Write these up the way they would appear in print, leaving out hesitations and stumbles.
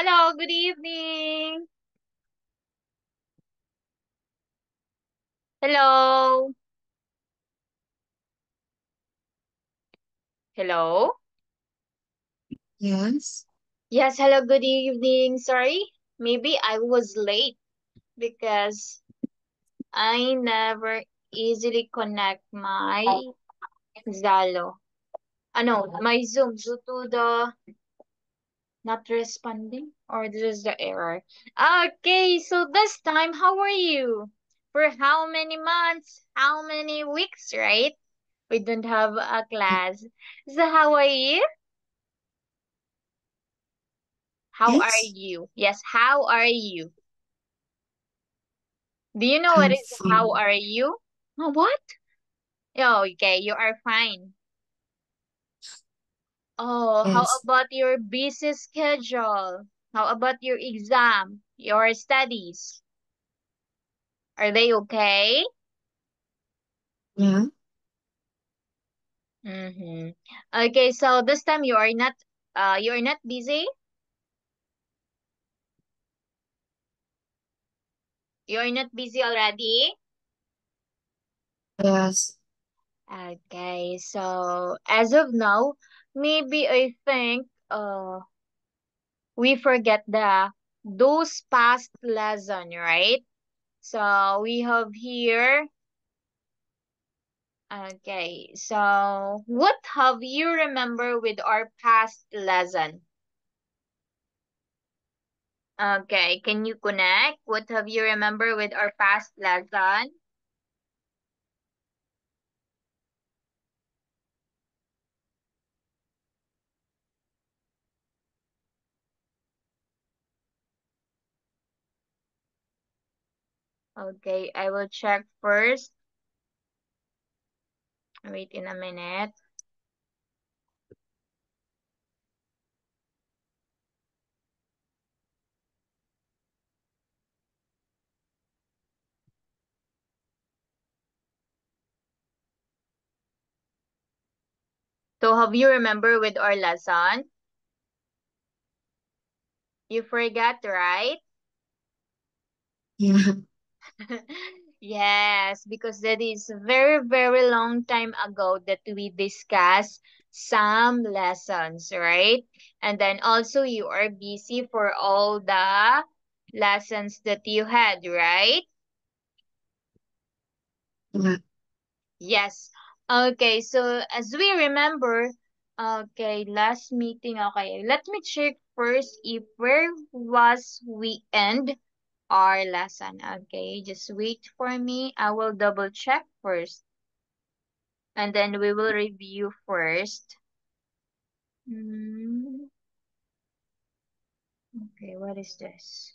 Hello, good evening. Hello. Hello. Yes. Yes, hello, good evening. Sorry, maybe I was late because I never easily connect my Zalo. No, my Zoom due to the not responding or just the error. Okay, so this time, how are you? For how many months? How many weeks, right? We don't have a class. So how are you? How are Yes. you? Yes, how are you? Do you know what I'm is how fine. are you? Oh, what? Oh, okay, you are fine. Oh, how Yes. about your busy schedule? How about your exam, your studies? Are they okay? Yeah. Mm-hmm. Okay, so this time you are not busy? You are not busy already? Yes. Okay, so as of now, maybe I think we forget the those past lesson, right? So we have here. Okay, so what have you remember with our past lesson? Okay, can you connect? What have you remember with our past lesson? Okay, I will check first. Wait in a minute. So have you remember with our lesson? You forgot, right? Yeah. Yes, because that is very, very long time ago that we discussed some lessons, right? And then also you are busy for all the lessons that you had, right? Yeah. Yes. Okay, so as we remember, okay, last meeting, okay, let me check first if where was we end our lesson. Okay, just wait for me. I will double check first and then we will review first. Mm, okay, what is this?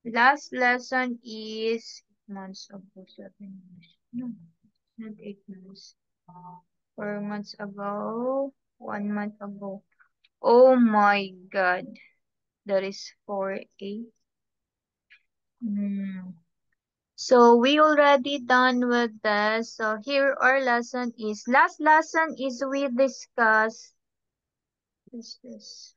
Last lesson is 8 months ago, 7 years. No, not 8 months. 4 months ago, 1 month ago. Oh my god, that is 4, 8. Hmm. So we already done with this. So here our lesson is last lesson is we discuss is this.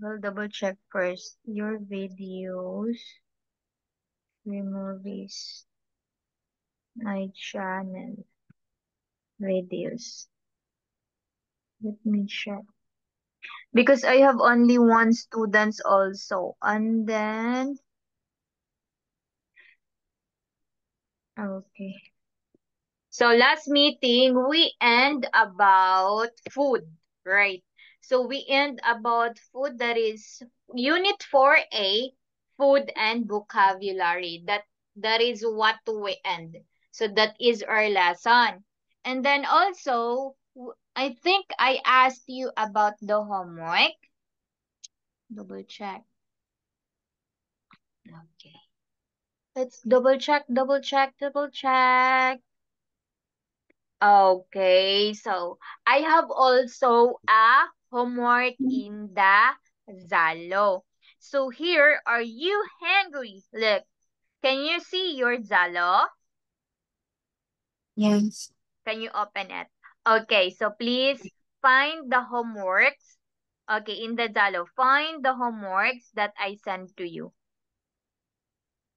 We'll double check first. Your videos, your movies, my channel, videos. Let me check. Because I have only one students also. And then okay. So last meeting, we end about food, right? So we end about food, that is Unit 4A, food and vocabulary. That is what we end. So that is our lesson. And then also, I think I asked you about the homework. Double check. Okay. Let's double check, double check, double check. Okay, so I have also a homework in the Zalo. So here, are you hungry? Look, can you see your Zalo? Yes. Can you open it? Okay, so please find the homeworks. Okay, in the Zalo, find the homeworks that I sent to you.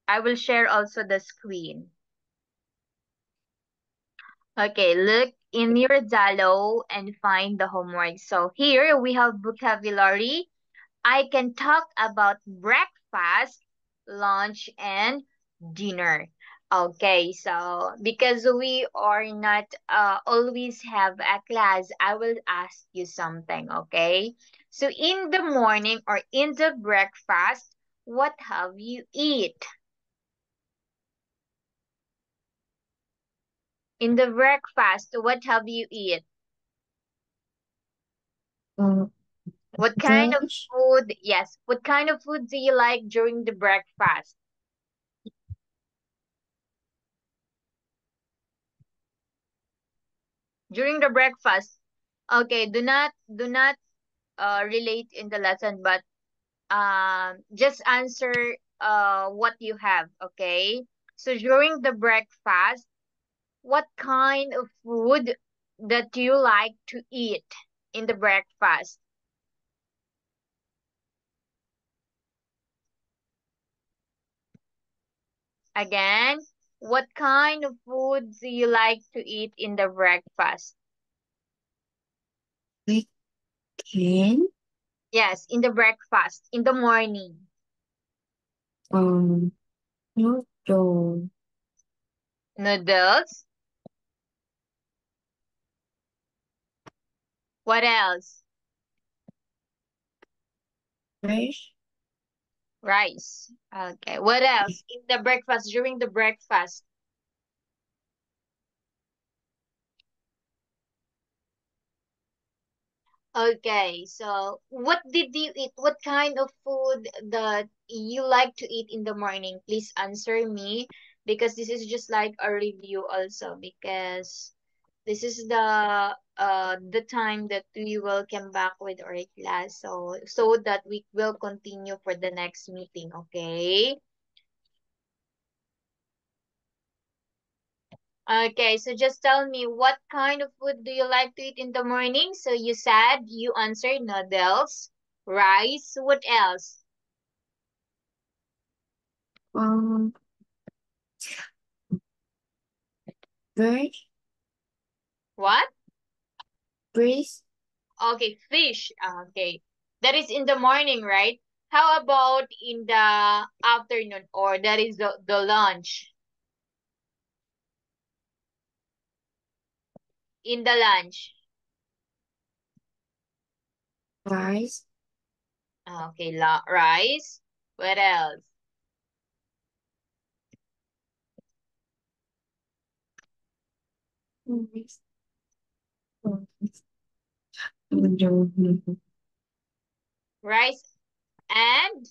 I will share also the screen. Okay, look in your Zalo and find the homework. So here we have vocabulary. I can talk about breakfast, lunch, and dinner. Okay, so because we are not always have a class, I will ask you something, okay? So in the morning or in the breakfast, what have you eat? In the breakfast, what have you eat? Uh, What kind of Fresh. food? Yes, what kind of food do you like during the breakfast? During the breakfast. Okay, do not relate in the lesson, but just answer what you have, okay? So during the breakfast, what kind of food that you like to eat in the breakfast? Again, what kind of food do you like to eat in the breakfast? We can. Yes, in the breakfast, in the morning. Um. Noodle. Noodles. What else? Fresh. Rice. Okay. What else? In the breakfast, during the breakfast. Okay. So, what did you eat? What kind of food that you like to eat in the morning? Please answer me, because this is just like a review also, because this is the time that we will come back with our class, so that we will continue for the next meeting, okay? Okay, so just tell me, what kind of food do you like to eat in the morning? So you said you answered noodles, rice, what else? Um. Fresh. What? Brace. Okay, fish. Okay. That is in the morning, right? How about in the afternoon, or that is the lunch? In the lunch. Rice. Okay, rice. What else? Rice. Noodle. Rice and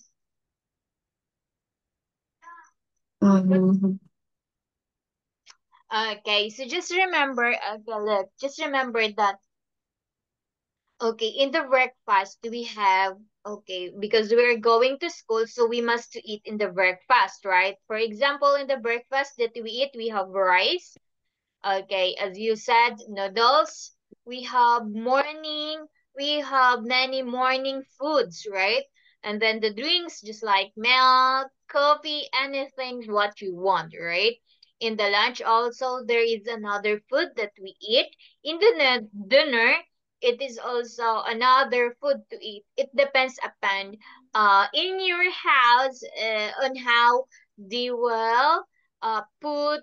what? Um. Okay, so just remember, okay, look, just remember that, okay, in the breakfast we have, okay, because we're going to school, so we must eat in the breakfast, right? For example, in the breakfast that we eat, we have rice. Okay, as you said, noodles. We have morning, we have many morning foods, right? And then the drinks, just like milk, coffee, anything what you want, right? In the lunch also, there is another food that we eat. In the dinner, it is also another food to eat. It depends upon in your house on how they will put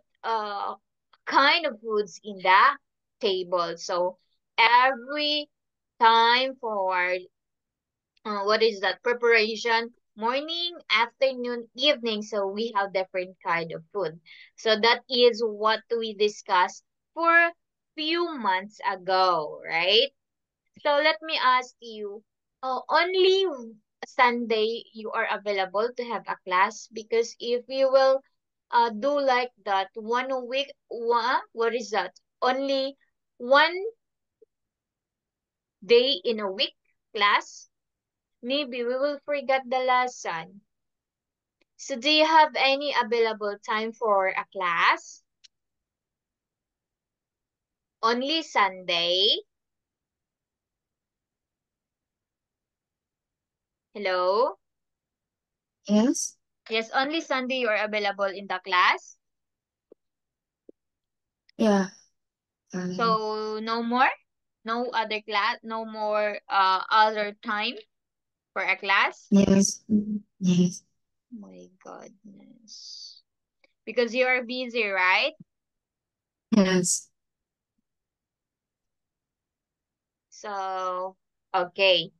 kind kind of foods in the table. So every time for what is that preparation, morning, afternoon, evening, so we have different kind of food. So that is what we discussed for few months ago, right? So let me ask you, only Sunday you are available to have a class, because if you will do like that one a week, what is that? Only one day in a week class, maybe we will forget the lesson. So do you have any available time for a class? Only Sunday? Hello? Yes. Yes, only Sunday you are available in the class. Yeah. So no more? No other class? No more other time for a class? Yes. Yes. My goodness. Because you are busy, right? Yes. So, okay.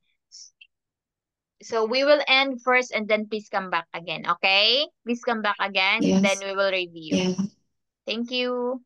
So we will end first and then please come back again, okay? Please come back again, then Yes. we will review. Yeah. Thank you.